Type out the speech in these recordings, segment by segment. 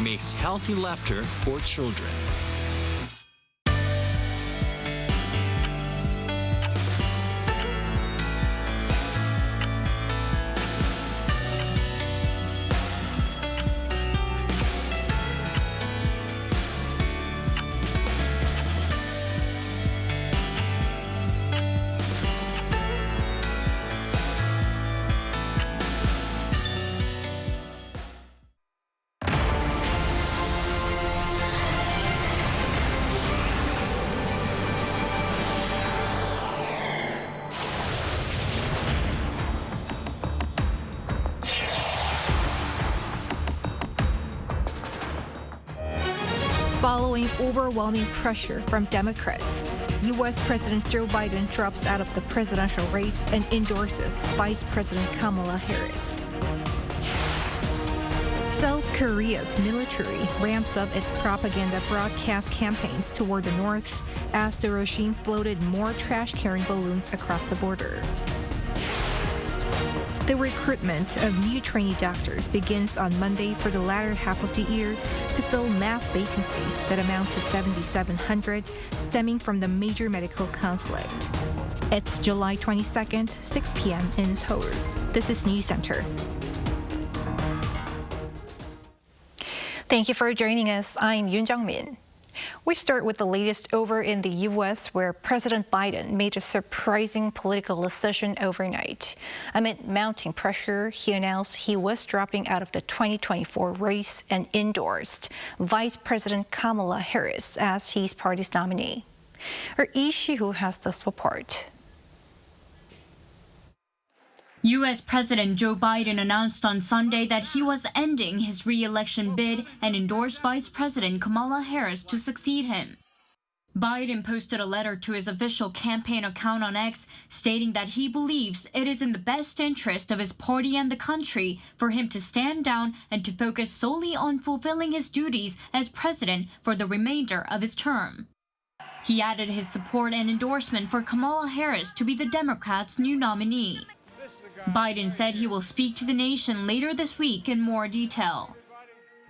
makes healthy laughter for children. Following overwhelming pressure from Democrats, U.S. President Joe Biden drops out of the presidential race and endorses Vice President Kamala Harris. South Korea's military ramps up its propaganda broadcast campaigns toward the north as the regime floated more trash-carrying balloons across the border. The recruitment of new trainee doctors begins on Monday for the latter half of the year to fill mass vacancies that amount to 7,700 stemming from the major medical conflict. It's July 22nd, 6 p.m. in Seoul. This is Newscenter. Thank you for joining us. I'm Yoon Min. We start with the latest over in the U.S., where President Biden made a surprising political decision overnight. Amid mounting pressure, he announced he was dropping out of the 2024 race and endorsed Vice President Kamala Harris as his party's nominee. Our Lee Si-hoo has this report. U.S. President Joe Biden announced on Sunday that he was ending his re-election bid and endorsed Vice President Kamala Harris to succeed him. Biden posted a letter to his official campaign account on X stating that he believes it is in the best interest of his party and the country for him to stand down and to focus solely on fulfilling his duties as president for the remainder of his term. He added his support and endorsement for Kamala Harris to be the Democrats' new nominee. Biden said he will speak to the nation later this week in more detail.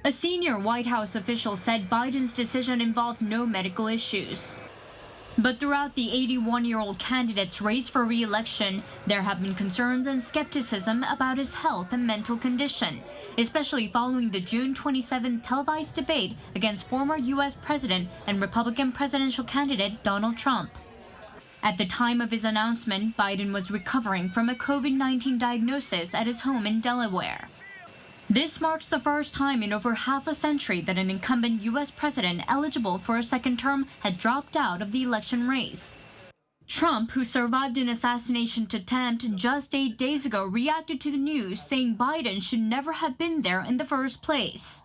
A senior White House official said Biden's decision involved no medical issues. But throughout the 81-year-old candidate's race for re-election, there have been concerns and skepticism about his health and mental condition, especially following the June 27 televised debate against former U.S. President and Republican presidential candidate Donald Trump. At the time of his announcement, Biden was recovering from a COVID-19 diagnosis at his home in Delaware. This marks the first time in over half a century that an incumbent U.S. president eligible for a second term had dropped out of the election race. Trump, who survived an assassination attempt just 8 days ago, reacted to the news, saying Biden should never have been there in the first place.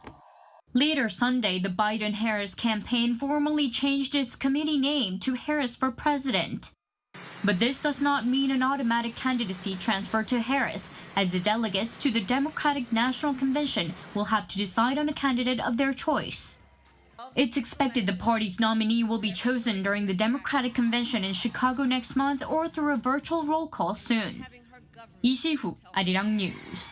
Later Sunday, the Biden-Harris campaign formally changed its committee name to Harris for President. But this does not mean an automatic candidacy transfer to Harris, as the delegates to the Democratic National Convention will have to decide on a candidate of their choice. It's expected the party's nominee will be chosen during the Democratic Convention in Chicago next month or through a virtual roll call soon. Lee Si-hoo, Arirang News.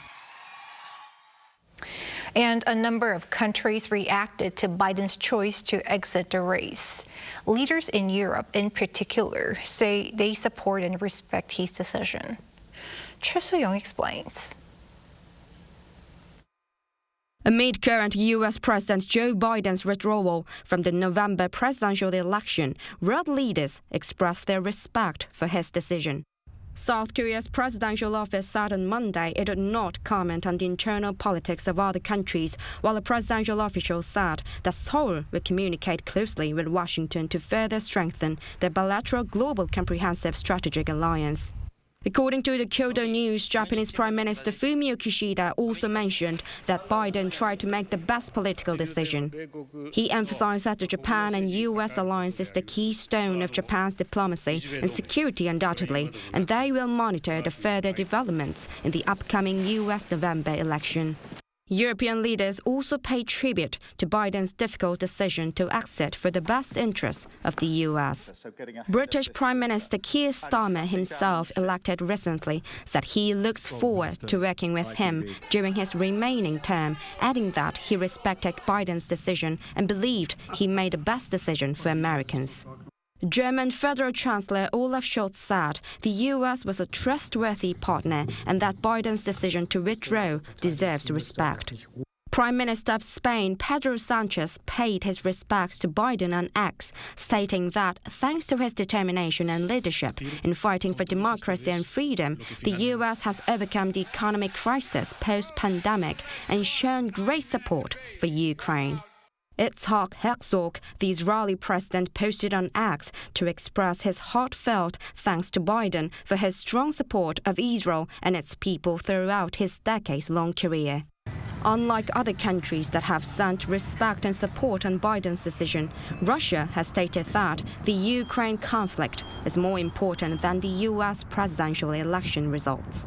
And a number of countries reacted to Biden's choice to exit the race. Leaders in Europe, in particular, say they support and respect his decision. Choi So-young explains. Amid current U.S. President Joe Biden's withdrawal from the November presidential election, world leaders expressed their respect for his decision. South Korea's presidential office said on Monday it would not comment on the internal politics of other countries, while a presidential official said that Seoul will communicate closely with Washington to further strengthen their bilateral global comprehensive strategic alliance. According to the Kyodo News, Japanese Prime Minister Fumio Kishida also mentioned that Biden tried to make the best political decision. He emphasized that the Japan and U.S. alliance is the keystone of Japan's diplomacy and security undoubtedly, and they will monitor the further developments in the upcoming U.S. November election. European leaders also paid tribute to Biden's difficult decision to exit for the best interests of the U.S. British Prime Minister Keir Starmer himself, elected recently, said he looks forward to working with him during his remaining term, adding that he respected Biden's decision and believed he made the best decision for Americans. German Federal Chancellor Olaf Scholz said the U.S. was a trustworthy partner and that Biden's decision to withdraw deserves respect. Prime Minister of Spain Pedro Sanchez paid his respects to Biden on X, stating that thanks to his determination and leadership in fighting for democracy and freedom, the U.S. has overcome the economic crisis post-pandemic and shown great support for Ukraine. Itzhak Herzog, the Israeli president, posted on X to express his heartfelt thanks to Biden for his strong support of Israel and its people throughout his decades-long career. Unlike other countries that have sent respect and support on Biden's decision, Russia has stated that the Ukraine conflict is more important than the U.S. presidential election results.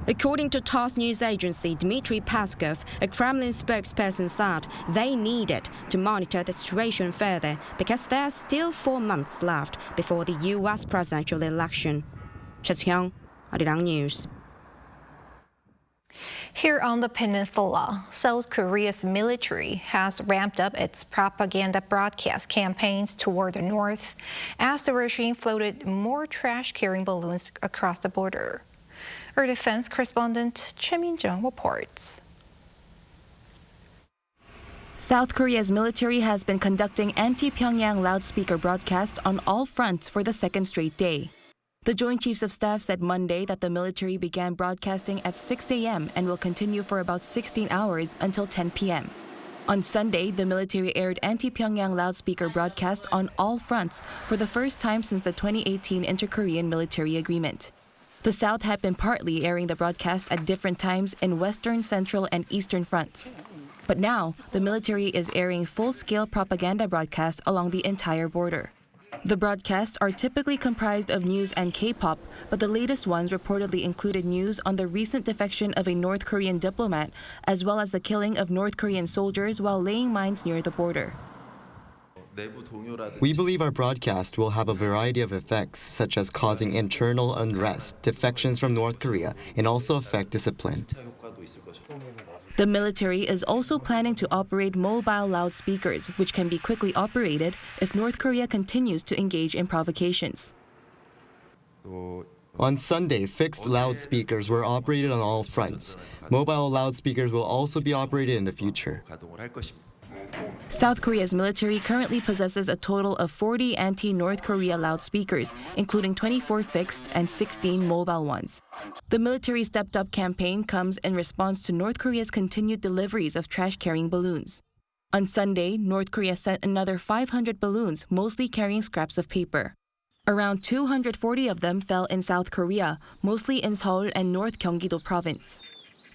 According to TASS news agency, Dmitry Peskov, a Kremlin spokesperson, said they needed to monitor the situation further because there are still 4 months left before the U.S. presidential election. Cheong, Arirang News. Here on the peninsula, South Korea's military has ramped up its propaganda broadcast campaigns toward the north as the regime floated more trash-carrying balloons across the border. Our defense correspondent Choi Min-jung reports. South Korea's military has been conducting anti-Pyongyang loudspeaker broadcasts on all fronts for the second straight day. The Joint Chiefs of Staff said Monday that the military began broadcasting at 6 a.m. and will continue for about 16 hours until 10 p.m. On Sunday, the military aired anti-Pyongyang loudspeaker broadcasts on all fronts for the first time since the 2018 Inter-Korean military agreement. The South had been partly airing the broadcast at different times in Western, Central, and Eastern fronts. But now, the military is airing full-scale propaganda broadcasts along the entire border. The broadcasts are typically comprised of news and K-pop, but the latest ones reportedly included news on the recent defection of a North Korean diplomat, as well as the killing of North Korean soldiers while laying mines near the border. We believe our broadcast will have a variety of effects, such as causing internal unrest, defections from North Korea, and also affect discipline. The military is also planning to operate mobile loudspeakers, which can be quickly operated if North Korea continues to engage in provocations. On Sunday, fixed loudspeakers were operated on all fronts. Mobile loudspeakers will also be operated in the future. South Korea's military currently possesses a total of 40 anti-North Korea loudspeakers, including 24 fixed and 16 mobile ones. The military stepped-up campaign comes in response to North Korea's continued deliveries of trash-carrying balloons. On Sunday, North Korea sent another 500 balloons, mostly carrying scraps of paper. Around 240 of them fell in South Korea, mostly in Seoul and North Gyeonggi-do province.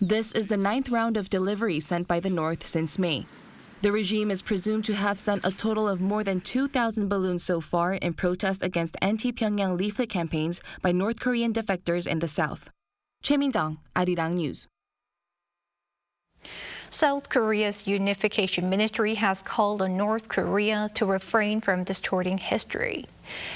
This is the 9th round of deliveries sent by the North since May. The regime is presumed to have sent a total of more than 2,000 balloons so far in protest against anti-Pyongyang leaflet campaigns by North Korean defectors in the south. Choi Min-jung, Arirang News. South Korea's Unification Ministry has called on North Korea to refrain from distorting history.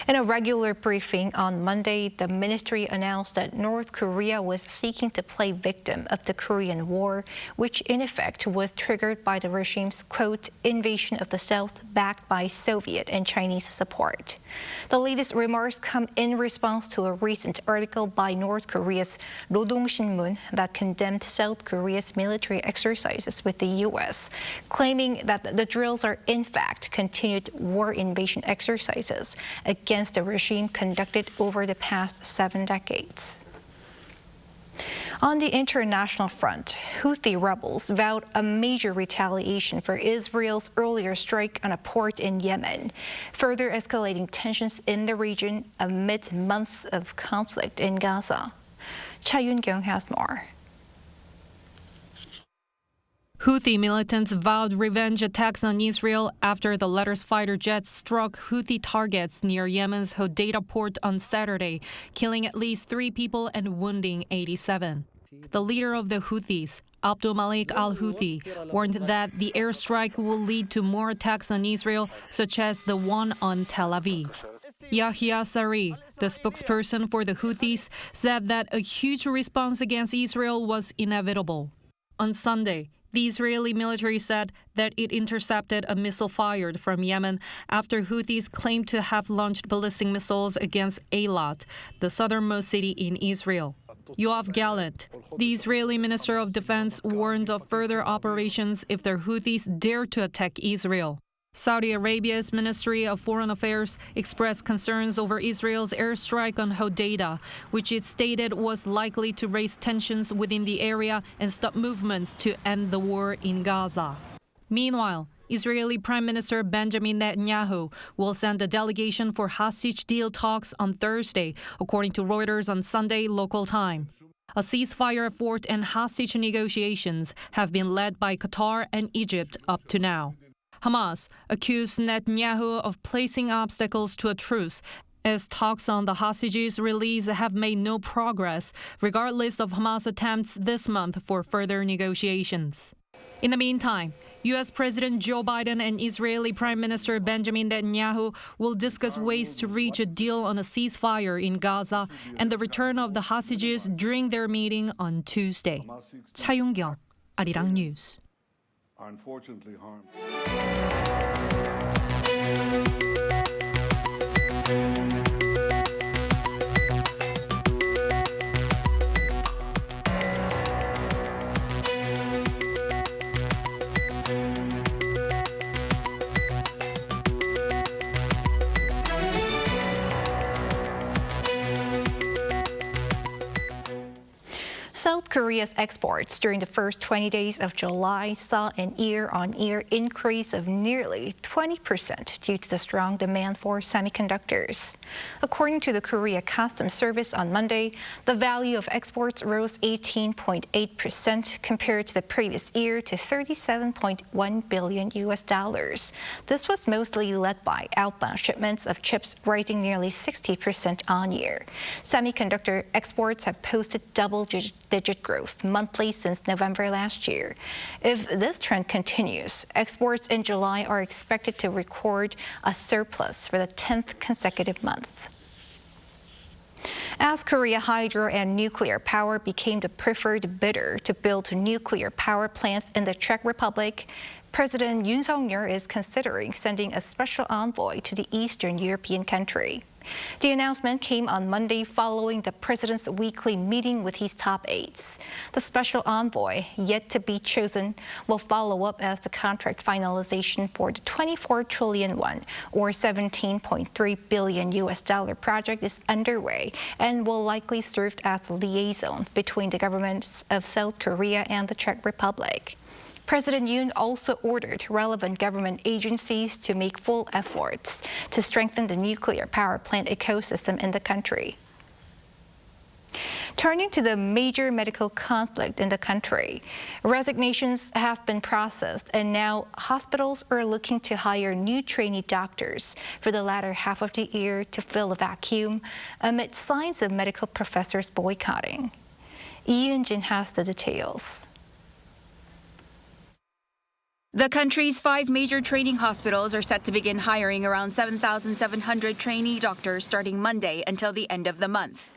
In a regular briefing on Monday, the ministry announced that North Korea was seeking to play victim of the Korean War, which in effect was triggered by the regime's, quote, invasion of the South backed by Soviet and Chinese support. The latest remarks come in response to a recent article by North Korea's Rodong Sinmun that condemned South Korea's military exercises with the U.S., claiming that the drills are in fact continued war invasion exercises against the regime conducted over the past 7 decades. On the international front, Houthi rebels vowed a major retaliation for Israel's earlier strike on a port in Yemen, further escalating tensions in the region amid months of conflict in Gaza. Cha Yoon-kyung has more. Houthi militants vowed revenge attacks on Israel after the latter's fighter jets struck Houthi targets near Yemen's Hodeidah port on Saturday, killing at least 3 people and wounding 87. The leader of the Houthis, Abdul Malik al-Houthi, warned that the airstrike will lead to more attacks on Israel, such as the one on Tel Aviv. Yahya Saree, the spokesperson for the Houthis, said that a huge response against Israel was inevitable. On Sunday, the Israeli military said that it intercepted a missile fired from Yemen after Houthis claimed to have launched ballistic missiles against Eilat, the southernmost city in Israel. Yoav Gallant, the Israeli Minister of Defense, warned of further operations if the Houthis dare to attack Israel. Saudi Arabia's Ministry of Foreign Affairs expressed concerns over Israel's airstrike on Hodeidah, which it stated was likely to raise tensions within the area and stop movements to end the war in Gaza. Meanwhile, Israeli Prime Minister Benjamin Netanyahu will send a delegation for hostage deal talks on Thursday, according to Reuters on Sunday local time. A ceasefire effort and hostage negotiations have been led by Qatar and Egypt up to now. Hamas accused Netanyahu of placing obstacles to a truce, as talks on the hostages' release have made no progress, regardless of Hamas' attempts this month for further negotiations. In the meantime, U.S. President Joe Biden and Israeli Prime Minister Benjamin Netanyahu will discuss ways to reach a deal on a ceasefire in Gaza and the return of the hostages during their meeting on Tuesday. 차윤경, Arirang News. Are unfortunately harmed. South Korea's exports during the first 20 days of July saw an year-on-year increase of nearly 20% due to the strong demand for semiconductors. According to the Korea Customs Service on Monday, the value of exports rose 18.8% compared to the previous year to $37.1 billion. This was mostly led by outbound shipments of chips rising nearly 60% on year. Semiconductor exports have posted double-digit growth monthly since November last year. If this trend continues, exports in July are expected to record a surplus for the 10th consecutive month. As Korea Hydro and Nuclear Power became the preferred bidder to build nuclear power plants in the Czech Republic, President Yoon is considering sending a special envoy to the Eastern European country. The announcement came on Monday following the president's weekly meeting with his top aides. The special envoy, yet to be chosen, will follow up as the contract finalization for the 24 trillion won, or $17.3 billion project is underway and will likely serve as a liaison between the governments of South Korea and the Czech Republic. President Yoon also ordered relevant government agencies to make full efforts to strengthen the nuclear power plant ecosystem in the country. Turning to the major medical conflict in the country, resignations have been processed and now hospitals are looking to hire new trainee doctors for the latter half of the year to fill a vacuum amid signs of medical professors boycotting. Yoon has the details. The country's 5 major training hospitals are set to begin hiring around 7,700 trainee doctors starting Monday until the end of the month.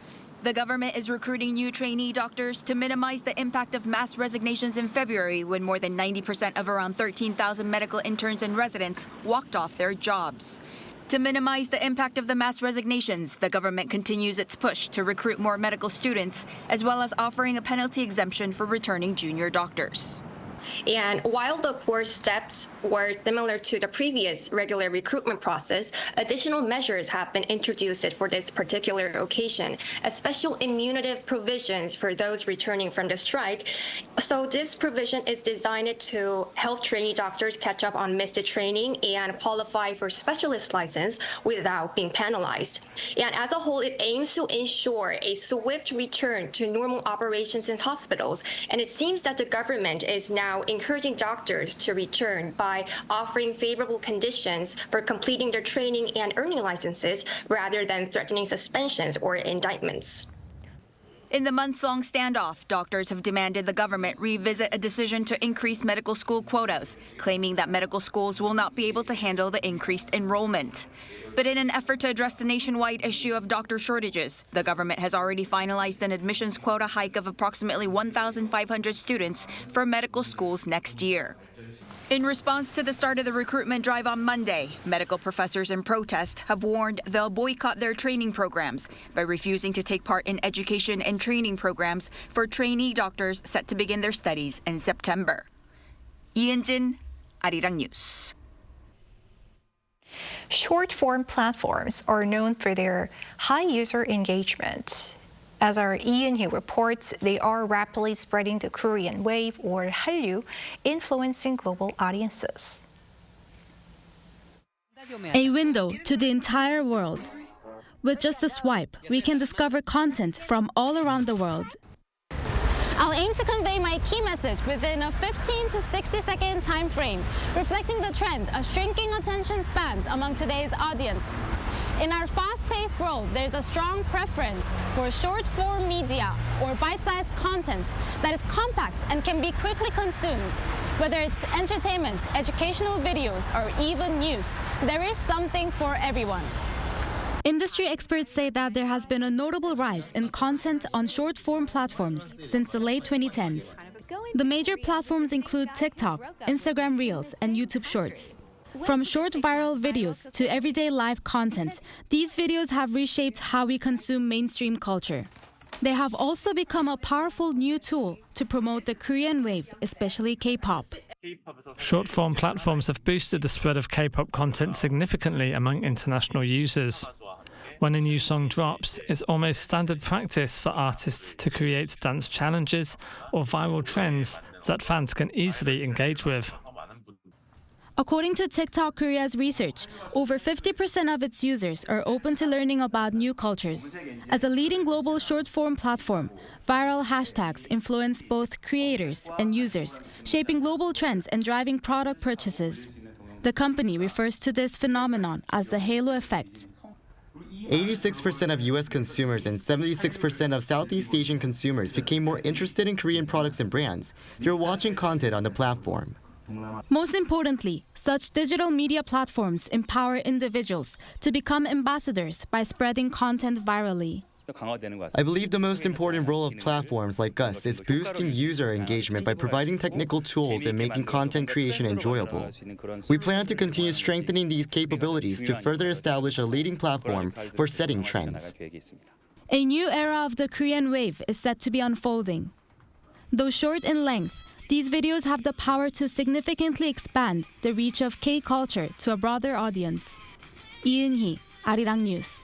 The government is recruiting new trainee doctors to minimize the impact of mass resignations in February when more than 90% of around 13,000 medical interns and residents walked off their jobs. To minimize the impact of the mass resignations, the government continues its push to recruit more medical students, as well as offering a penalty exemption for returning junior doctors. And while the core steps were similar to the previous regular recruitment process, additional measures have been introduced for this particular occasion, as special immunitive provisions for those returning from the strike. So this provision is designed to help trainee doctors catch up on missed training and qualify for specialist license without being penalized. And as a whole, it aims to ensure a swift return to normal operations in hospitals. And it seems that the government is now encouraging doctors to return by offering favorable conditions for completing their training and earning licenses rather than threatening suspensions or indictments. In the months-long standoff, doctors have demanded the government revisit a decision to increase medical school quotas, claiming that medical schools will not be able to handle the increased enrollment. But in an effort to address the nationwide issue of doctor shortages, the government has already finalized an admissions quota hike of approximately 1,500 students for medical schools next year. In response to the start of the recruitment drive on Monday, medical professors in protest have warned they'll boycott their training programs by refusing to take part in education and training programs for trainee doctors set to begin their studies in September. Yeon, Arirang News. Short-form platforms are known for their high user engagement. As our Yoon reports, they are rapidly spreading the Korean wave, or Hallyu, influencing global audiences. A window to the entire world. With just a swipe, we can discover content from all around the world. I'll aim to convey my key message within a 15 to 60 second time frame, reflecting the trend of shrinking attention spans among today's audience. In our fast-paced world, there's a strong preference for short-form media or bite-sized content that is compact and can be quickly consumed. Whether it's entertainment, educational videos, or even news, there is something for everyone. Industry experts say that there has been a notable rise in content on short-form platforms since the late 2010s. The major platforms include TikTok, Instagram Reels, and YouTube Shorts. From short viral videos to everyday live content, these videos have reshaped how we consume mainstream culture. They have also become a powerful new tool to promote the Korean wave, especially K-pop. Short-form platforms have boosted the spread of K-pop content significantly among international users. When a new song drops, it's almost standard practice for artists to create dance challenges or viral trends that fans can easily engage with. According to TikTok Korea's research, over 50% of its users are open to learning about new cultures. As a leading global short-form platform, viral hashtags influence both creators and users, shaping global trends and driving product purchases. The company refers to this phenomenon as the halo effect. 86% of U.S. consumers and 76% of Southeast Asian consumers became more interested in Korean products and brands through watching content on the platform. Most importantly, such digital media platforms empower individuals to become ambassadors by spreading content virally. I believe the most important role of platforms like us is boosting user engagement by providing technical tools and making content creation enjoyable. We plan to continue strengthening these capabilities to further establish a leading platform for setting trends. A new era of the Korean wave is set to be unfolding. Though short in length, these videos have the power to significantly expand the reach of K-culture to a broader audience. Yoon, Arirang News.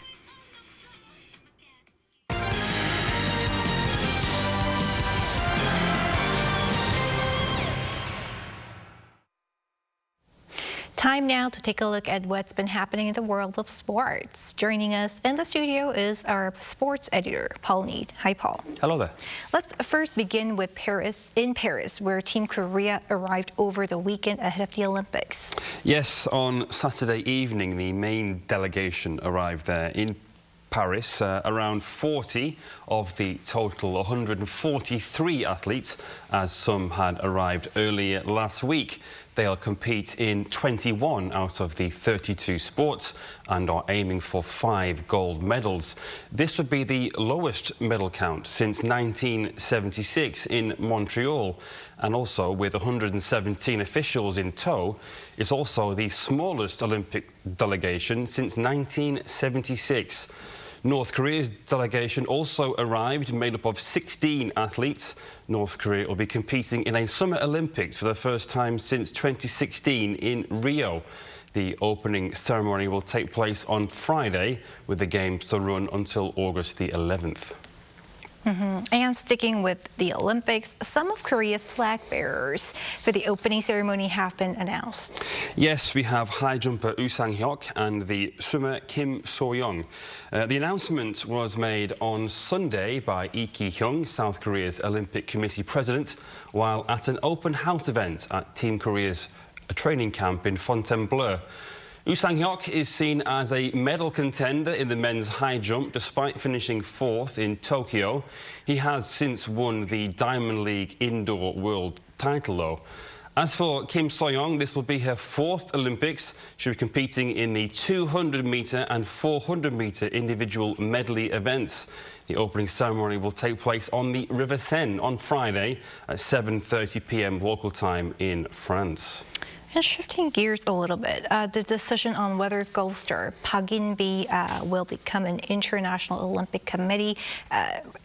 Time now to take a look at what's been happening in the world of sports. Joining us in the studio is our sports editor, Paul Need. Hi, Paul. Hello there. Let's first begin with Paris, where Team Korea arrived over the weekend ahead of the Olympics. Yes, on Saturday evening, the main delegation arrived there in Paris. Around 40 of the total 143 athletes, as some had arrived earlier last week. They'll compete in 21 out of the 32 sports and are aiming for 5 gold medals. This would be the lowest medal count since 1976 in Montreal, and also with 117 officials in tow, it's also the smallest Olympic delegation since 1976. North Korea's delegation also arrived, made up of 16 athletes. North Korea will be competing in a Summer Olympics for the first time since 2016 in Rio. The opening ceremony will take place on Friday, with the games to run until August the 11th. And sticking with the Olympics, some of Korea's flag bearers for the opening ceremony have been announced. Yes, we have high jumper Woo Sang-hyuk and the swimmer Kim So-young. The announcement was made on Sunday by Lee Ki-hyung, South Korea's Olympic Committee president, while at an open house event at Team Korea's training camp in Fontainebleau. Woo Sang-hyuk is seen as a medal contender in the men's high jump despite finishing 4th in Tokyo. He has since won the Diamond League indoor world title though. As for Kim So-young, this will be her 4th Olympics. She'll be competing in the 200-metre and 400-metre individual medley events. The opening ceremony will take place on the River Seine on Friday at 7:30 p.m. local time in France. And shifting gears a little bit, the decision on whether Golf star Park In-bi will become an International Olympic Committee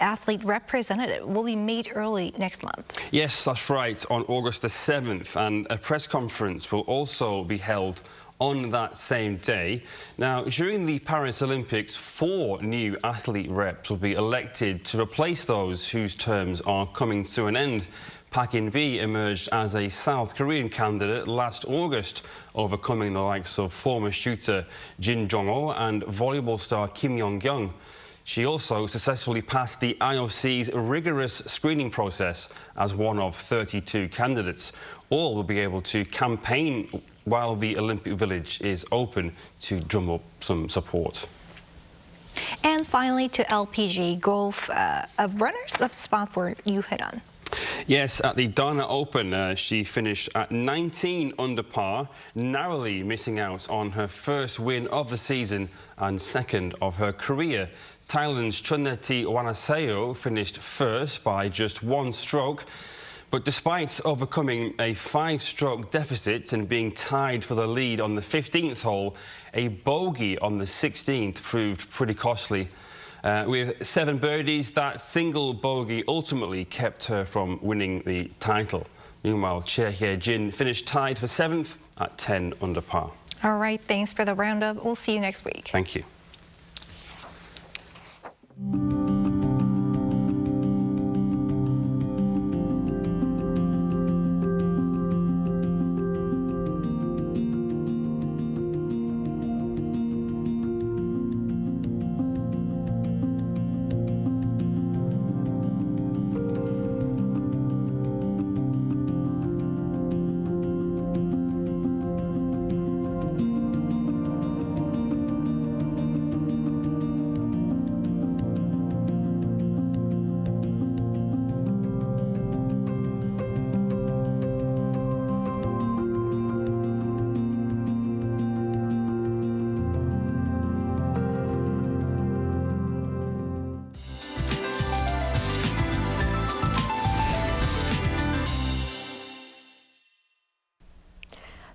athlete representative will be made early next month. Yes, that's right, on August the 7th, and a press conference will also be held on that same day. Now, during the Paris Olympics, 4 new athlete reps will be elected to replace those whose terms are coming to an end. Park In-bi emerged as a South Korean candidate last August, overcoming the likes of former shooter Jin Jong-ho and volleyball star Kim Yong-kyung. She also successfully passed the IOC's rigorous screening process as one of 32 candidates. All will be able to campaign while the Olympic Village is open to drum up some support. And finally to LPG golf, a runners-up spot for Yoo Hae-dun. Yes, at the Dana Open, she finished at 19 under par, narrowly missing out on her first win of the season and second of her career. Thailand's Chunneti Wanaseo finished first by just 1 stroke. But despite overcoming a 5-stroke deficit and being tied for the lead on the 15th hole, a bogey on the 16th proved pretty costly. With 7 birdies, that single bogey ultimately kept her from winning the title. Meanwhile, Che Hye-jin finished tied for 7th at 10 under par. All right, thanks for the roundup. We'll see you next week. Thank you.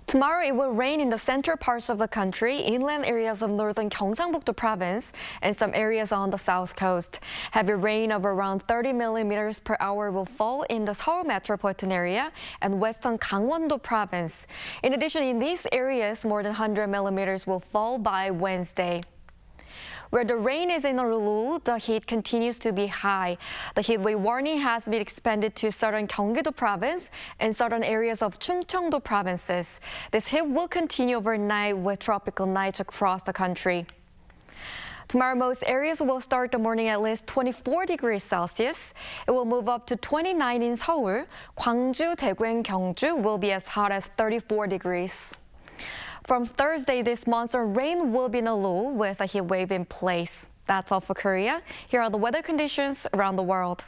Tomorrow it will rain in the central parts of the country, inland areas of northern Gyeongsang-buk-do province, and some areas on the south coast. Heavy rain of around 30 millimeters per hour will fall in the Seoul metropolitan area and western Gangwon-do province. In addition, in these areas, more than 100 millimeters will fall by Wednesday. Where the rain is in Seoul, the heat continues to be high. The heatwave warning has been expanded to southern Gyeonggi-do province and southern areas of Chungcheong-do provinces. This heat will continue overnight with tropical nights across the country. Tomorrow, most areas will start the morning at least 24 degrees Celsius. It will move up to 29 in Seoul. Gwangju, Daegu, and Gyeongju will be as hot as 34 degrees. From Thursday, this monsoon rain will be in Seoul with a heat wave in place. That's all for Korea. Here are the weather conditions around the world.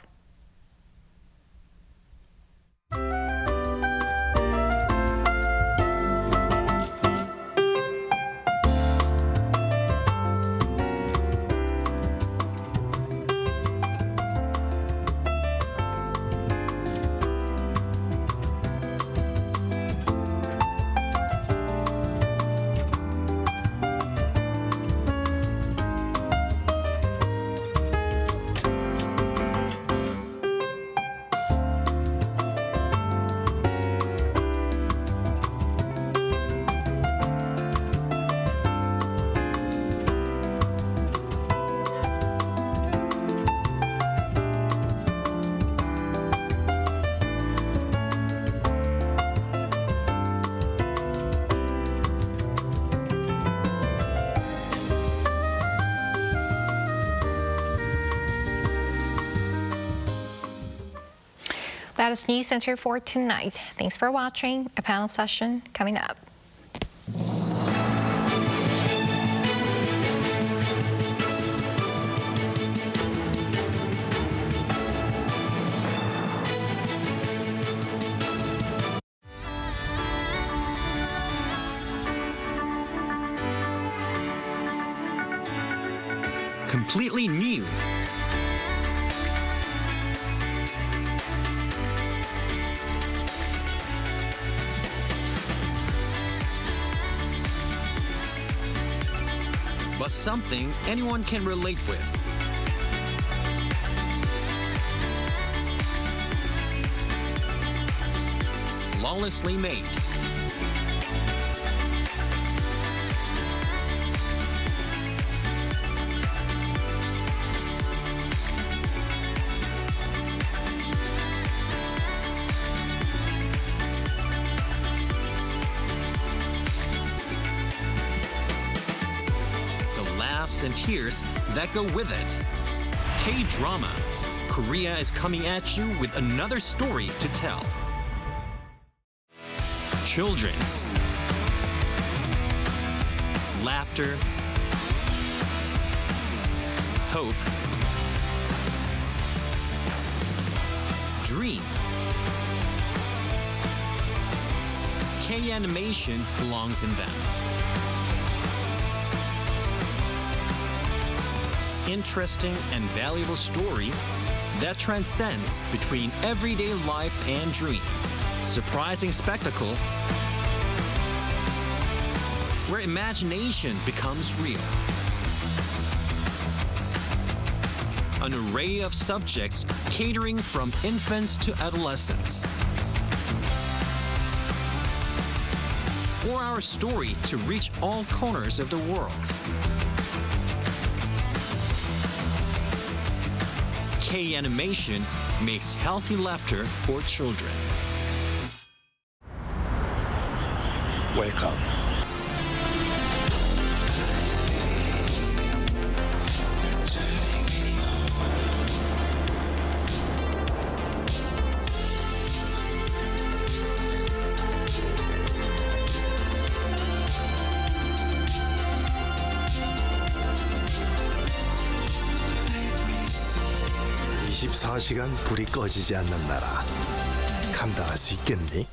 That is Newscenter for tonight. Thanks for watching. A panel session coming up. completely new. But something anyone can relate with. Flawlessly made. And tears that go with it. K-drama. Korea is coming at you with another story to tell. Children's. Laughter. Hope. Dream. K-animation belongs in them. Interesting and valuable story that transcends between everyday life and dream. Surprising spectacle where imagination becomes real. An array of subjects catering from infants to adolescents. For our story to reach all corners of the world. K-animation makes healthy laughter for children. Welcome. 시간 불이 꺼지지 않는 나라 감당할 수 있겠니?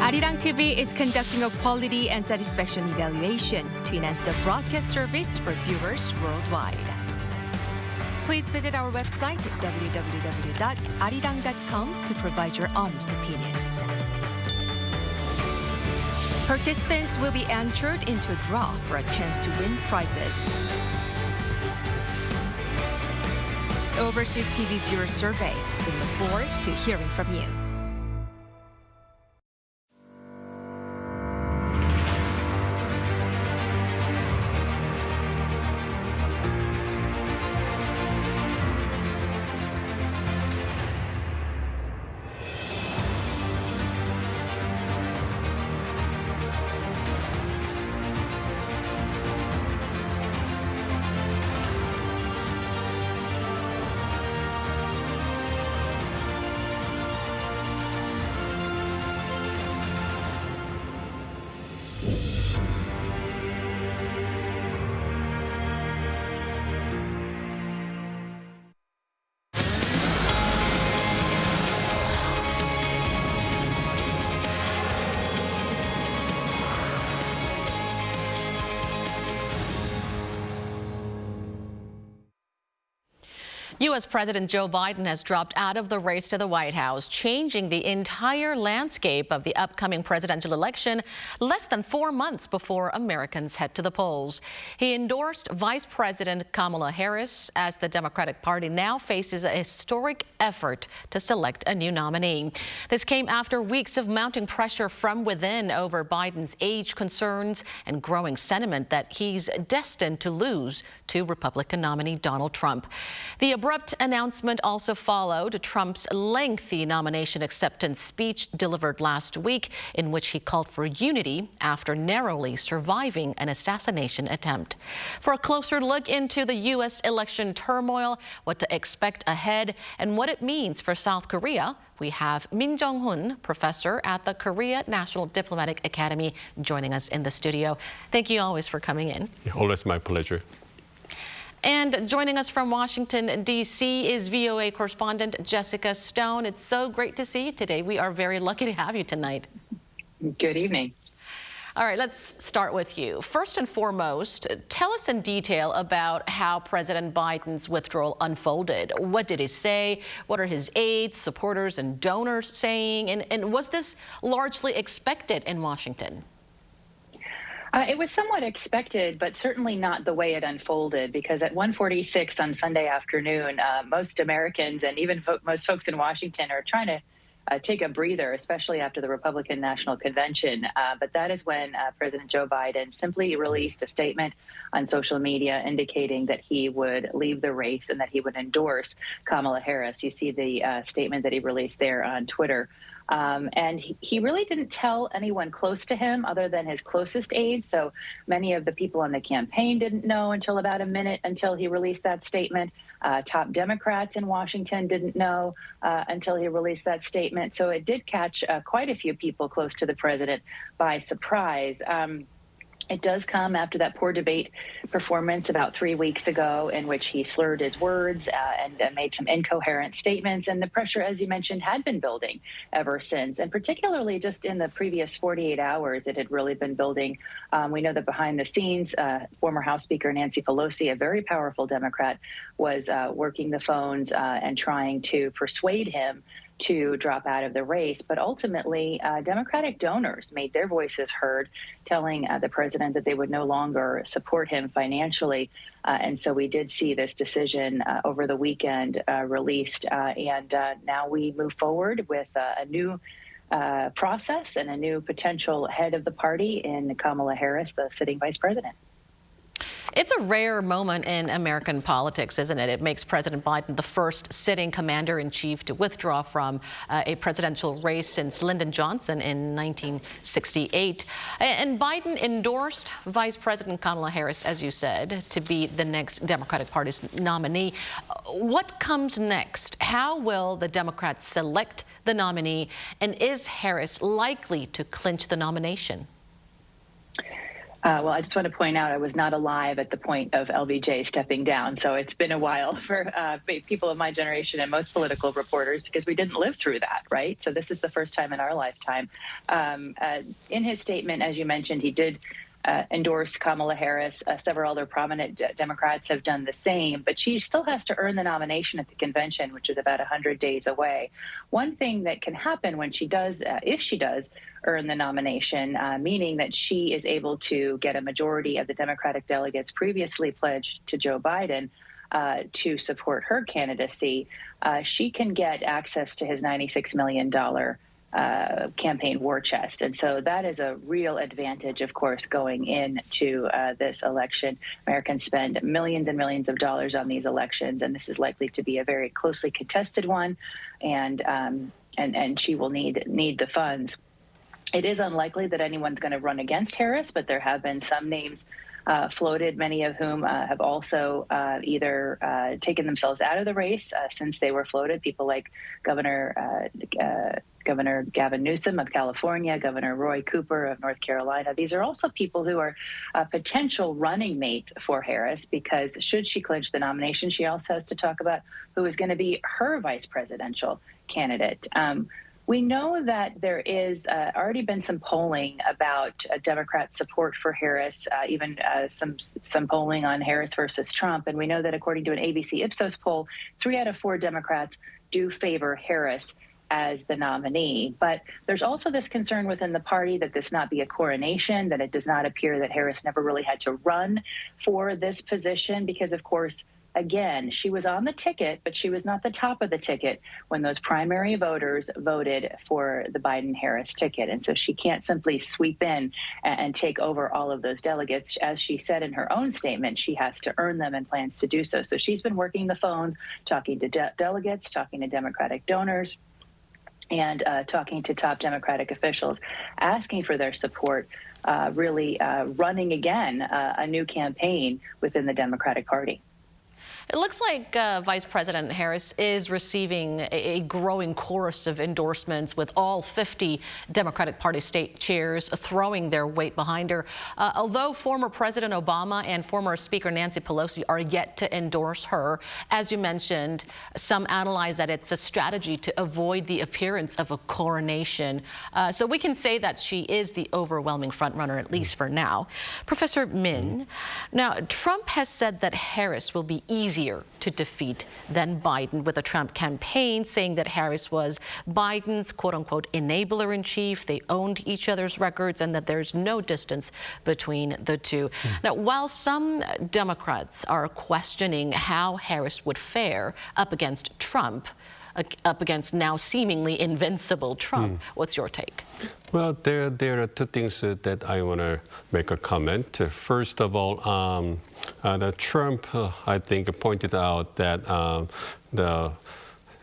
Arirang TV is conducting a quality and satisfaction evaluation to enhance the broadcast service for viewers worldwide. Please visit our website www.arirang.com to provide your honest opinions. Participants will be entered into a draw for a chance to win prizes. Overseas TV viewer survey. We look forward to hearing from you. U.S. President Joe Biden has dropped out of the race to the White House, changing the entire landscape of the upcoming presidential election less than 4 months before Americans head to the polls. He endorsed Vice President Kamala Harris as the Democratic Party now faces a historic effort to select a new nominee. This came after weeks of mounting pressure from within over Biden's age concerns and growing sentiment that he's destined to lose to Republican nominee Donald Trump. The abrupt announcement also followed Trump's lengthy nomination acceptance speech delivered last week, in which he called for unity after narrowly surviving an assassination attempt. For a closer look into the U.S. election turmoil, what to expect ahead, and what it means for South Korea, we have Min Jong-hun, professor at the Korea National Diplomatic Academy, joining us in the studio. Thank you always for coming in. Always my pleasure. And joining us from Washington, D.C. is VOA correspondent Jessica Stone. It's so great to see you today. We are very lucky to have you tonight. Good evening. All right, let's start with you. First and foremost, tell us in detail about how President Biden's withdrawal unfolded. What did he say? What are his aides, supporters, and donors saying? And was this largely expected in Washington? It was somewhat expected, but certainly not the way it unfolded, because at 1:46 on Sunday afternoon, most Americans and even most folks in Washington are trying to take a breather, especially after the Republican National Convention. But that is when President Joe Biden simply released a statement on social media indicating that he would leave the race and that he would endorse Kamala Harris. You see the statement that he released there on Twitter. And he really didn't tell anyone close to him other than his closest aides. So many of the people on the campaign didn't know until about a minute until he released that statement. Top Democrats in Washington didn't know until he released that statement. So it did catch quite a few people close to the president by surprise. It does come after that poor debate performance about 3 weeks ago, in which he slurred his words and made some incoherent statements. And the pressure, as you mentioned, had been building ever since. And particularly just in the previous 48 hours, it had really been building. We know that behind the scenes, former House Speaker Nancy Pelosi, a very powerful Democrat, was working the phones and trying to persuade him to drop out of the race. But ultimately, Democratic donors made their voices heard, telling the president that they would no longer support him financially. And so we did see this decision over the weekend released. And now we move forward with a new process and a new potential head of the party in Kamala Harris, the sitting vice president. It's a rare moment in American politics, isn't it? It makes President Biden the first sitting commander-in-chief to withdraw from a presidential race since Lyndon Johnson in 1968. And Biden endorsed Vice President Kamala Harris, as you said, to be the next Democratic Party's nominee. What comes next? How will the Democrats select the nominee? And is Harris likely to clinch the nomination? Well, I just want to point out I was not alive at the point of LBJ stepping down. So it's been a while for people of my generation and most political reporters, because we didn't live through that, right? So this is the first time in our lifetime. In his statement, as you mentioned, he did endorse Kamala Harris. Several other prominent Democrats have done the same, but she still has to earn the nomination at the convention, which is about 100 days away. One thing that can happen when she does, if she does earn the nomination, meaning that she is able to get a majority of the Democratic delegates previously pledged to Joe Biden to support her candidacy, she can get access to his $96 million campaign war chest. And so that is a real advantage, of course, going into this election. Americans spend millions and millions of dollars on these elections, and this is likely to be a very closely contested one, and she will need the funds. It is unlikely that anyone's going to run against Harris, but there have been some names floated, many of whom have also either taken themselves out of the race since they were floated. People like Governor Gavin Newsom of California, Governor Roy Cooper of North Carolina. These are also people who are potential running mates for Harris, because should she clinch the nomination, she also has to talk about who is going to be her vice presidential candidate. We know that there is already been some polling about Democrat support for Harris, even some polling on Harris versus Trump. And we know that according to an ABC Ipsos poll, 3 out of 4 Democrats do favor Harris as the nominee. But there's also this concern within the party that this not be a coronation, that it does not appear that Harris never really had to run for this position because, of course, again, she was on the ticket, but she was not the top of the ticket when those primary voters voted for the Biden-Harris ticket. And so she can't simply sweep in and take over all of those delegates. As she said in her own statement, she has to earn them and plans to do so. So she's been working the phones, talking to delegates, talking to Democratic donors, and talking to top Democratic officials, asking for their support, really running again a new campaign within the Democratic Party. It looks like Vice President Harris is receiving a growing chorus of endorsements, with all 50 Democratic Party state chairs throwing their weight behind her. Although former President Obama and former Speaker Nancy Pelosi are yet to endorse her, as you mentioned, some analyze that it's a strategy to avoid the appearance of a coronation. So we can say that she is the overwhelming frontrunner, at least for now. Professor Min, now Trump has said that Harris will be easier to defeat than Biden, with a Trump campaign saying that Harris was Biden's quote-unquote enabler-in-chief. They owned each other's records and that there's no distance between the two. Now, while some Democrats are questioning how Harris would fare up against Trump, up against now seemingly invincible Trump, what's your take? Well, there are 2 things that I want to make a comment. First of all, Trump, I think, pointed out that the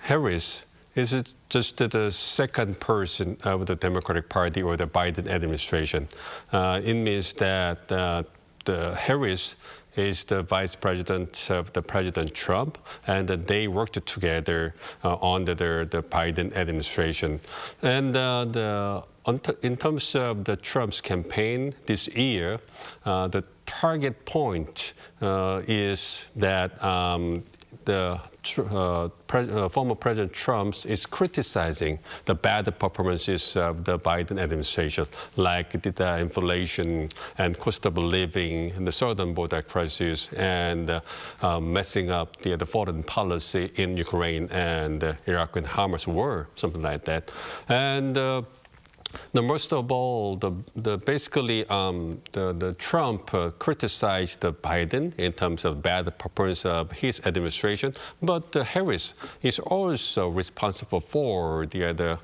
Harris is just the second person of the Democratic Party or the Biden administration. It means that the Harris is the vice president of the President Trump, and they worked together under the Biden administration. And in terms of the Trump's campaign this year, the target point is that the former President Trump is criticizing the bad performances of the Biden administration, like the inflation and cost of living, and the southern border crisis, and messing up the foreign policy in Ukraine and Iraq and Hamas war, something like that. And most of all, basically the Trump criticized the Biden in terms of bad performance of his administration, but Harris is also responsible for the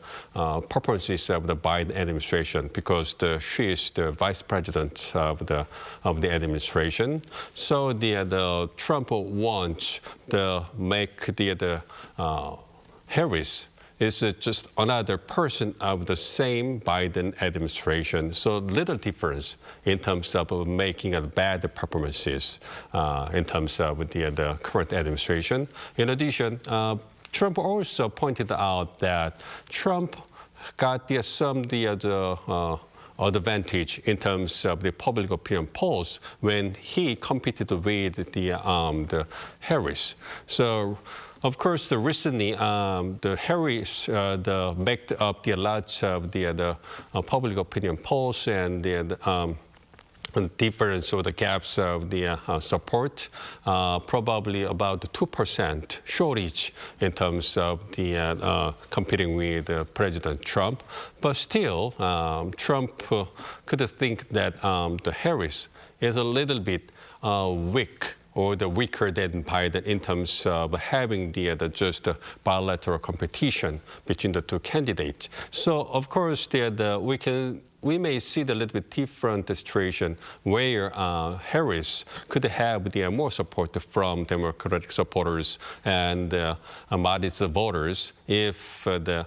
performances of the Biden administration because she is the vice president of the administration. So the Trump wants to make the Harris is just another person of the same Biden administration. So little difference in terms of making bad performances in terms of the current administration. In addition, Trump also pointed out that Trump got some advantage in terms of the public opinion polls when he competed with the Harris. So, of course, recently, the Harris backed up the lots of the public opinion polls and the difference or the gaps of the support, probably about 2% shortage in terms of the competing with President Trump. But still, Trump could think that the Harris is a little bit weak, or the weaker than Biden in terms of having just bilateral competition between the 2 candidates. So of course we may see the little bit different situation where Harris could have more support from Democratic supporters and modest voters if the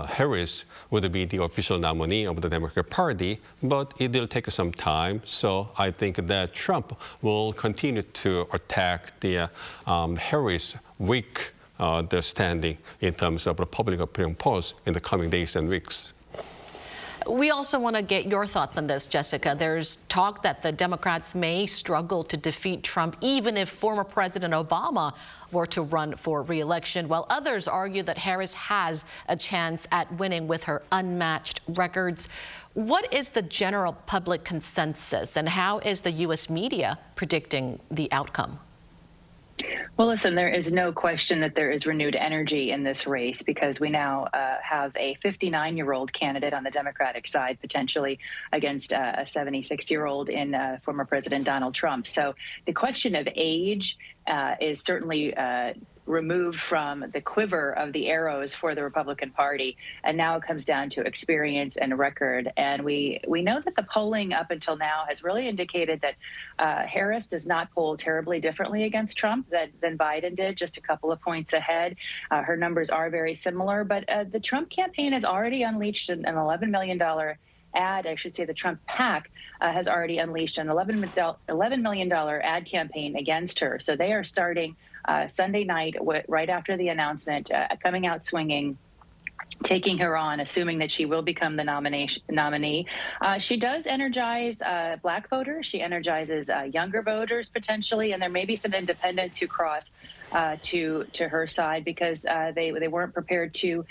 Harris would be the official nominee of the Democratic Party, but it will take some time. So I think that Trump will continue to attack the Harris weak the standing in terms of the public opinion polls in the coming days and weeks. We also want to get your thoughts on this, Jessica. There's talk that the Democrats may struggle to defeat Trump even if former President Obama were to run for re-election, while others argue that Harris has a chance at winning with her unmatched records. What is the general public consensus, and how is the U.S. media predicting the outcome? Well, listen, there is no question that there is renewed energy in this race because we now have a 59-year-old candidate on the Democratic side, potentially against a 76-year-old in former President Donald Trump. So the question of age is certainly removed from the quiver of the arrows for the Republican Party, and now it comes down to experience and record. And we know that the polling up until now has really indicated that Harris does not poll terribly differently against Trump than Biden did, just a couple of points ahead. Her numbers are very similar, but the Trump campaign has already unleashed an $11 million ad. I should say the Trump PAC has already unleashed an $11 million ad campaign against her. So they are starting Sunday night, right after the announcement, coming out swinging, taking her on, assuming that she will become the nominee. She does energize Black voters. She energizes younger voters potentially, and there may be some independents who cross to her side because they weren't prepared to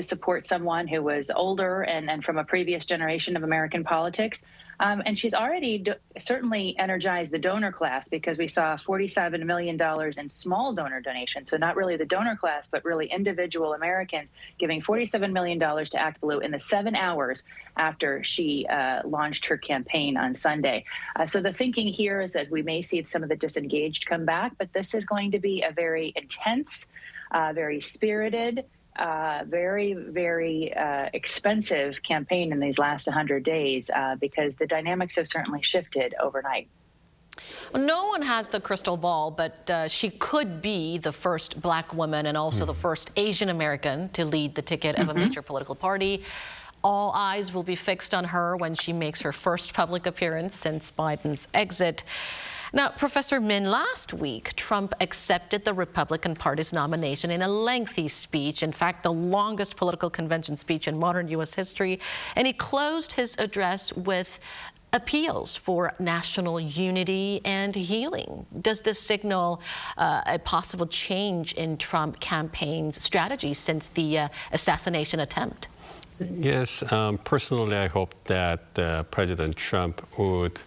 support someone who was older and from a previous generation of American politics. And she's already certainly energized the donor class because we saw $47 million in small donor donations. So not really the donor class, but really individual Americans giving $47 million to Act Blue in the 7 hours after she launched her campaign on Sunday. So the thinking here is that we may see some of the disengaged come back, but this is going to be a very intense, very spirited, very, very expensive campaign in these last 100 days because the dynamics have certainly shifted overnight. No one has the crystal ball, but she could be the first Black woman and also the first Asian American to lead the ticket of a major political party. All eyes will be fixed on her when she makes her first public appearance since Biden's exit. Now, Professor Min, last week, Trump accepted the Republican Party's nomination in a lengthy speech, in fact, the longest political convention speech in modern U.S. history, and he closed his address with appeals for national unity and healing. Does this signal a possible change in Trump campaign's strategy since the assassination attempt? Yes, personally, I hope that President Trump would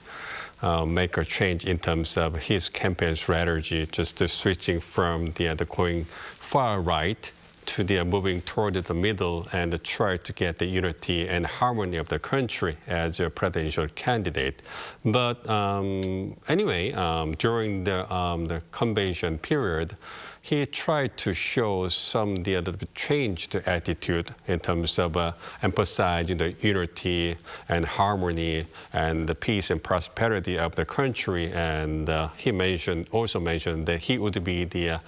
make a change in terms of his campaign strategy, just switching from the going far right to the moving toward the middle and try to get the unity and harmony of the country as a presidential candidate. But anyway, during the convention period, he tried to show some changed attitude in terms of emphasizing the unity and harmony and the peace and prosperity of the country. And he also mentioned that he would be the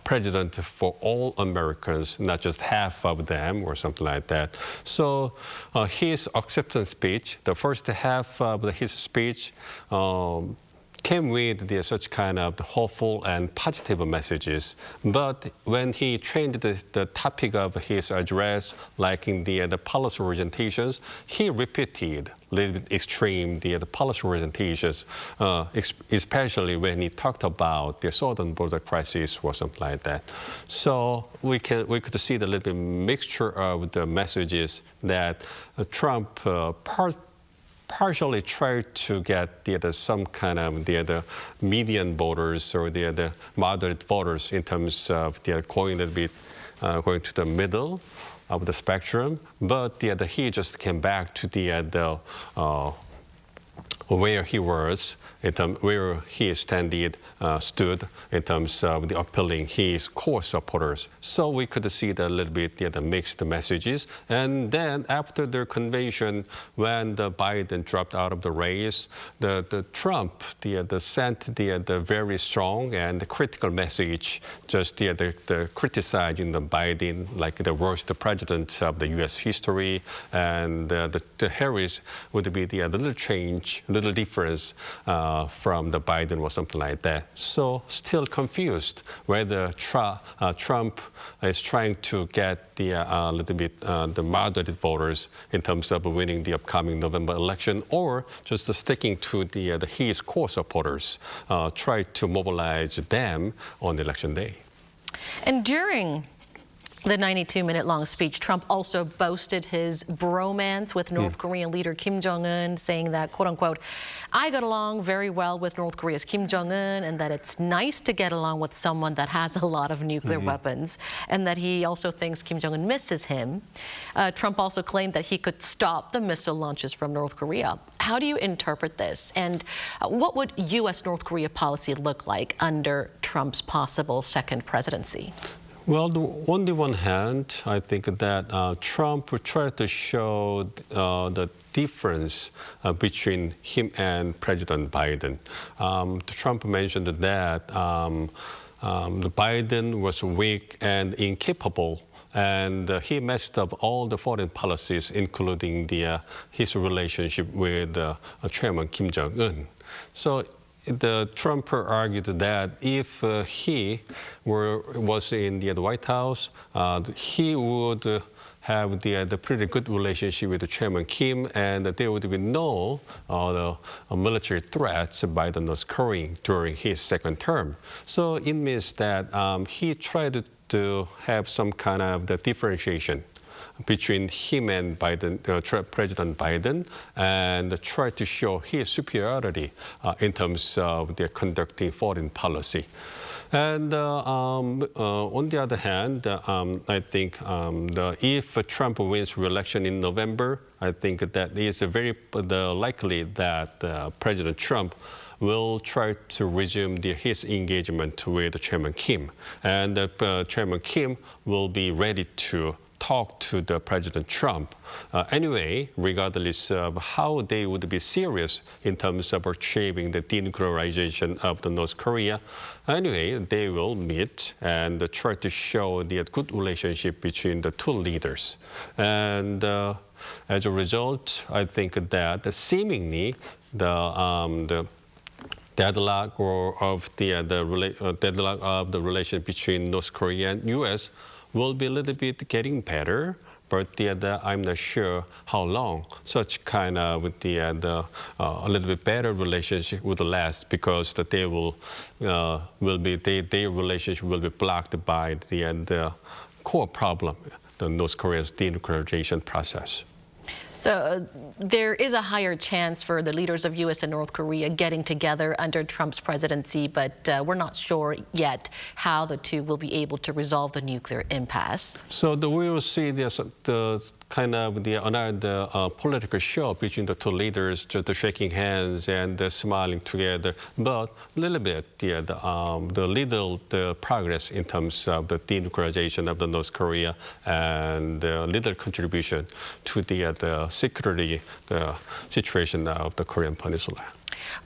president for all Americans, not just half of them or something like that. So his acceptance speech, the first half of his speech, came with such kind of hopeful and positive messages. But when he changed the topic of his address, like in the policy orientations, he repeated a little bit extreme the policy orientations, especially when he talked about the southern border crisis or something like that. So we could see the little bit mixture of the messages that Trump partially tried to get some kind of the median voters or the moderate voters in terms of going a little bit going to the middle of the spectrum, but he just came back to where he was, where he stood in terms of the appealing his core supporters. So we could see a little bit the mixed messages. And then after the convention, when the Biden dropped out of the race, the Trump sent the very strong and critical message, just the criticizing the Biden like the worst president of the U.S. history, and the Harris would be the little little difference from the Biden or something like that. So still confused whether Trump is trying to get the little bit the moderate voters in terms of winning the upcoming November election, or just sticking to his core supporters, try to mobilize them on election day. And during the 92-minute-long speech, Trump also boasted his bromance with North Korean leader Kim Jong-un, saying that, quote-unquote, I got along very well with North Korea's Kim Jong-un, and that it's nice to get along with someone that has a lot of nuclear weapons, and that he also thinks Kim Jong-un misses him. Trump also claimed that he could stop the missile launches from North Korea. How do you interpret this? And what would U.S.-North Korea policy look like under Trump's possible second presidency? Well, on the one hand, I think that Trump tried to show the difference between him and President Biden. Trump mentioned that Biden was weak and incapable, and he messed up all the foreign policies, including his relationship with Chairman Kim Jong-un. So Trump argued that if he was in the White House, he would have the pretty good relationship with Chairman Kim, and there would be no military threats by the North Korea during his second term. So it means that he tried to have some kind of the differentiation between him and President Biden, and try to show his superiority in terms of their conducting foreign policy. And on the other hand, I think if Trump wins re-election in November, I think that is very likely that President Trump will try to resume his engagement with Chairman Kim. And Chairman Kim will be ready to talk to the President Trump. Anyway, regardless of how they would be serious in terms of achieving the denuclearization of the North Korea, anyway, they will meet and try to show the good relationship between the two leaders. And as a result, I think that seemingly the deadlock of the relation between North Korea and U.S. will be a little bit getting better, but I'm not sure how long such kind of a little bit better relationship would last, because their relationship will be blocked by the core problem, the North Korea's denuclearization process. So there is a higher chance for the leaders of U.S. and North Korea getting together under Trump's presidency, but we're not sure yet how the two will be able to resolve the nuclear impasse. So we will see the kind of another political show between the two leaders, just shaking hands and smiling together, but a little bit the progress in terms of the denuclearization of the North Korea, and little contribution to the security situation of the Korean Peninsula.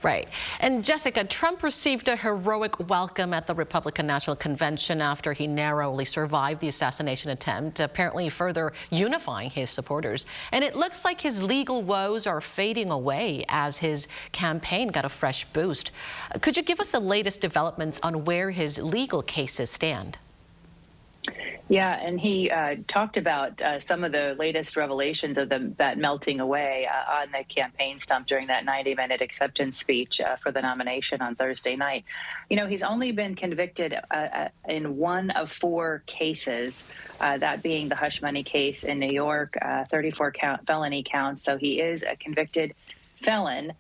Right. And Jessica, Trump received a heroic welcome at the Republican National Convention after he narrowly survived the assassination attempt, apparently further unifying his supporters. And it looks like his legal woes are fading away as his campaign got a fresh boost. Could you give us the latest developments on where his legal cases stand? Yeah, and he talked about some of the latest revelations of that melting away on the campaign stump during that 90-minute acceptance speech for the nomination on Thursday night. You know, he's only been convicted in one of 4 cases, that being the hush money case in New York, 34 felony counts. So he is a convicted felon.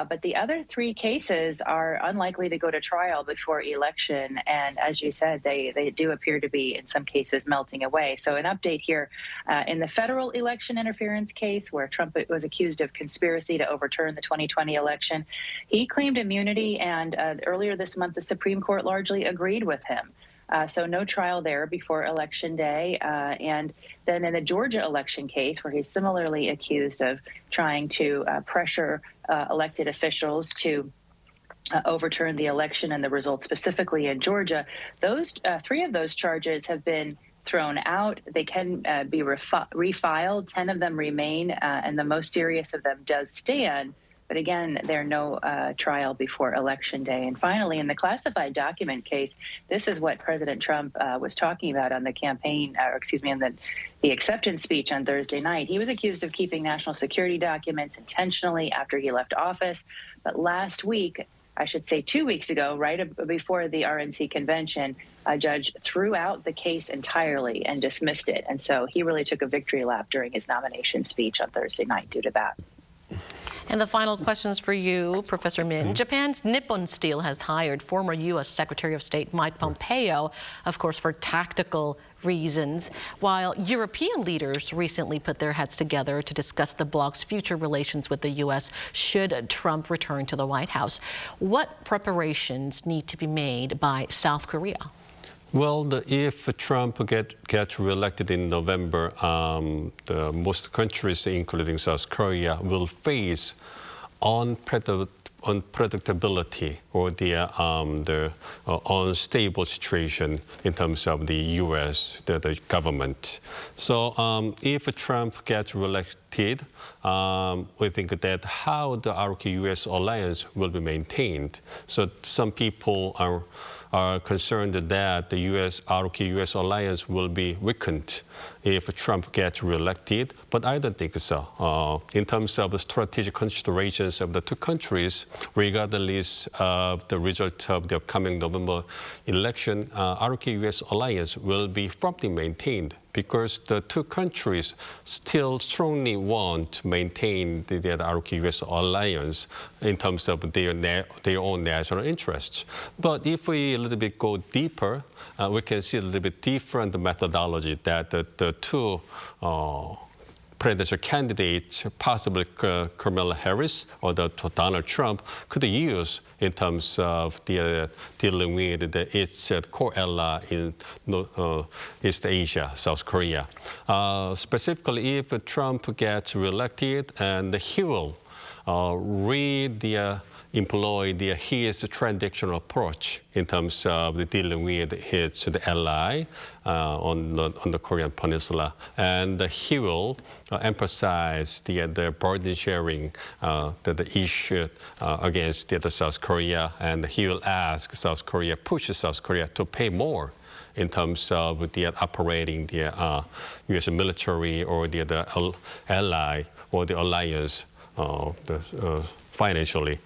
But the other 3 cases are unlikely to go to trial before election. And as you said, they do appear to be, in some cases, melting away. So an update here in the federal election interference case, where Trump was accused of conspiracy to overturn the 2020 election. He claimed immunity, and earlier this month, the Supreme Court largely agreed with him. So no trial there before Election Day. And then in the Georgia election case, where he's similarly accused of trying to pressure elected officials to overturn the election and the results specifically in Georgia, those 3 of those charges have been thrown out. They can be refiled. 10 of them remain, and the most serious of them does stand. But again, there's no trial before Election Day. And finally, in the classified document case, this is what President Trump was talking about on the campaign, in the acceptance speech on Thursday night. He was accused of keeping national security documents intentionally after he left office. But last week, I should say 2 weeks ago, right before the RNC convention, a judge threw out the case entirely and dismissed it. And so he really took a victory lap during his nomination speech on Thursday night due to that. And the final questions for you, Professor Min. Japan's Nippon Steel has hired former U.S. Secretary of State Mike Pompeo, of course, for tactical reasons, while European leaders recently put their heads together to discuss the bloc's future relations with the U.S. should Trump return to the White House. What preparations need to be made by South Korea? Well, if Trump gets reelected in November, most countries, including South Korea, will face unpredictability or the unstable situation in terms of the U.S. the government. So if Trump gets reelected, we think that how the ROK-US alliance will be maintained. So some people are concerned that the ROK-US alliance will be weakened if Trump gets reelected, but I don't think so. In terms of the strategic considerations of the two countries, regardless of the result of the upcoming November election, ROK-US alliance will be firmly maintained because the two countries still strongly want to maintain the ROK-US alliance in terms of their own national interests. But if we a little bit go deeper, we can see a little bit different methodology that the two presidential candidates, possibly Kamala Harris or Donald Trump, could use in terms of dealing with its core ally in East Asia, South Korea. Specifically, if Trump gets reelected, and he will employ his transactional approach in terms of dealing with his ally on the Korean Peninsula, and he will emphasize the burden sharing, the issue against South Korea, and he will ask South Korea, push South Korea to pay more in terms of operating the U.S. military or the ally or the alliance financially.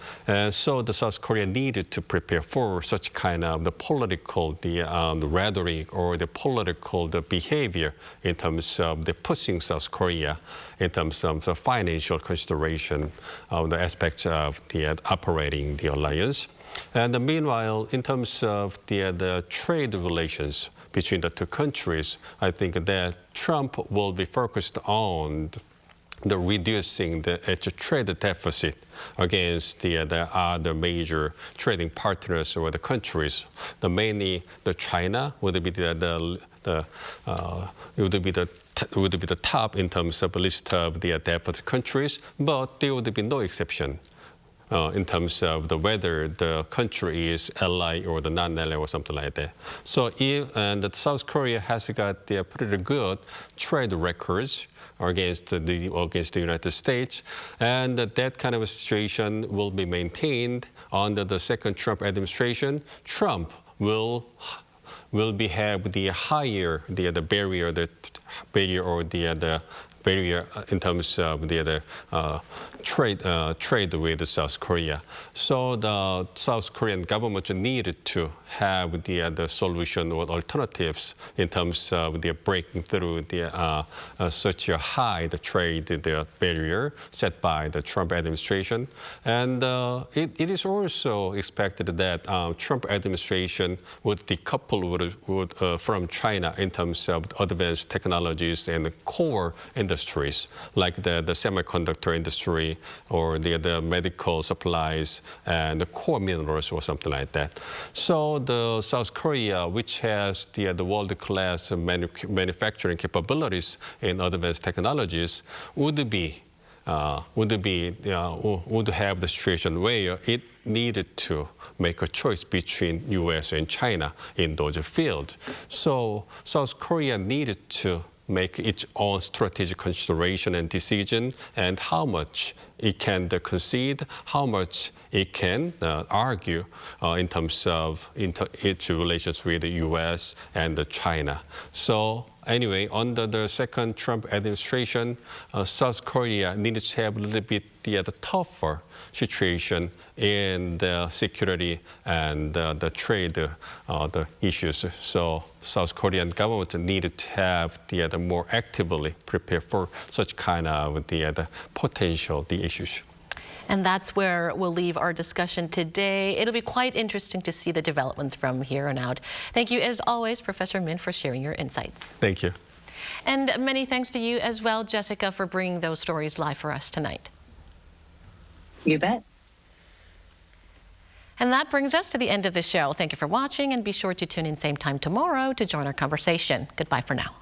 So the South Korea needed to prepare for such kind of the political, the rhetoric or the political behavior in terms of the pushing South Korea in terms of the financial consideration of the aspects of the operating the alliance. And meanwhile, in terms of the trade relations between the two countries, I think that Trump will be focused on reducing the trade deficit against the other major trading partners or the countries. Mainly the China would be the top in terms of a list of the deficit countries, but there would be no exception in terms of whether the country is ally or the non-ally or something like that. So and South Korea has got pretty good trade records against the United States, and that kind of a situation will be maintained under the second Trump administration. Trump will have the higher barrier in terms of the trade with South Korea. So the South Korean government needed to have the solution or alternatives in terms of breaking through such a high trade barrier set by the Trump administration. And it is also expected that Trump administration would decouple from China in terms of advanced technologies and core industries like the semiconductor industry or the medical supplies and the core minerals or something like that. So the South Korea, which has the world-class manufacturing capabilities in advanced technologies, would have the situation where it needed to make a choice between U.S. and China in those fields. So South Korea needed to make its own strategic consideration and decision and how much it can concede, how much it can argue in terms of its relations with the U.S. and China. So anyway, under the second Trump administration, South Korea needed to have a little bit the tougher situation in the security and the trade the issues. So South Korean government needed to have the more actively prepare for such kind of the potential issues. And that's where we'll leave our discussion today. It'll be quite interesting to see the developments from here on out. Thank you, as always, Professor Min, for sharing your insights. Thank you. And many thanks to you as well, Jessica, for bringing those stories live for us tonight. You bet. And that brings us to the end of the show. Thank you for watching, and be sure to tune in same time tomorrow to join our conversation. Goodbye for now.